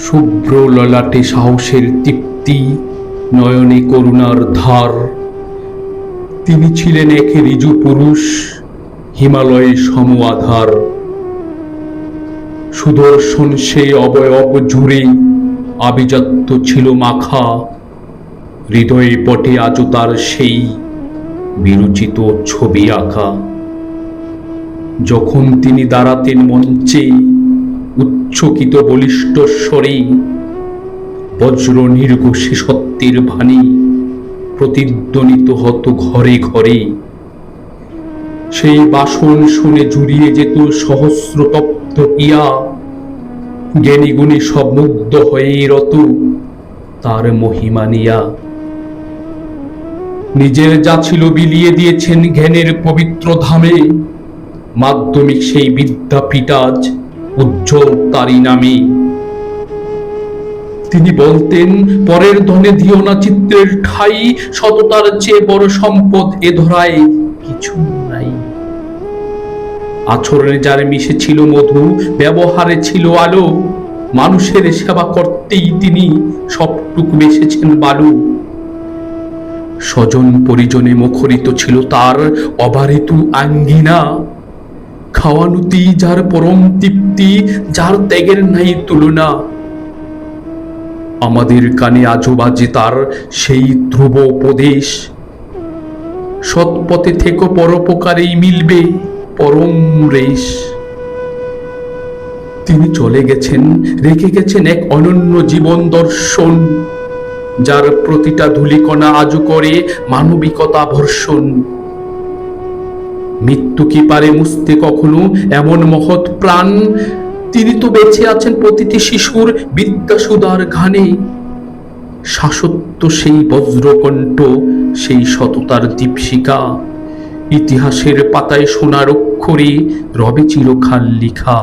শুভ্র ললাটে সাহসের তৃপ্তি, নয়নে করুণার ধার। তিনি ছিলেন এক ঋজু পুরুষ, হিমালয়ে সম আধার। সুদর্শন সেই অবয়ব জুড়ে আভিজাত্য ছিল মাখা, হৃদয়ে পটে আজও তার সেই বিরচিত ছবি আঁকা। যখন তিনি দাঁড়াতেন মঞ্চে উচ্চকিত বলিষ্ঠ স্বরে, বজ্র নির্ঘোষে সত্যের বাণী প্রতিধ্বনিত হতো ঘরে ঘরে। সেই বাসন শুনে জুড়িয়ে যেত সহস্র তপ্ত হিয়া, জ্ঞানী গুণী সব মুগ্ধ হয়ে রত তার মহিমা নিয়া। নিজের যা ছিল বিলিয়ে দিয়েছেন জ্ঞানের পবিত্র ধামে, মাধ্যমিক সেই বিদ্যাপীঠ আজ উজ্জ্বল তারি নামে। তিনি বলতেন, পরের ধনে দিও না চিত্রের ঠাই, সততার চেয়ে বড় সম্পদ এ ধরায় কিছু নাই। আচরণে যার মিশে ছিল মধু, ব্যবহারে ছিল আলো, মানুষের সেবা করতেই তিনি সবটুকু বেসেছেন বালু। স্বজন পরিজনে মুখরিত ছিল তার অবারিত আঙ্গিনা, খাওয়ানুতি যার পরম তৃপ্তি, যার ত্যাগের নাই তুলনা। আমাদের কানে আজও বাজে তার সেই ধ্রুব উপদেশ, সৎপথে থেকো পরোপকারেই মিলবে পরম রেশ। তিনি চলে গেছেন, রেখে গেছেন এক অনন্য জীবন দর্শন, যার প্রতিটা ধূলিকণা আজও করে মানবিকতা ভর্ষণ। মৃত্যু কি পারে মুছতে কখনো এমন মহৎ প্রাণ? তিনি তো বেঁচে আছেন প্রতিটি শিশুর বিদ্যাসুধার ঘানে। শাশ্বত সেই বজ্রকণ্ঠ, সেই সততার দীপশিখা, ইতিহাসের পাতায় সোনার অক্ষরে রবে চিরকাল লিখা।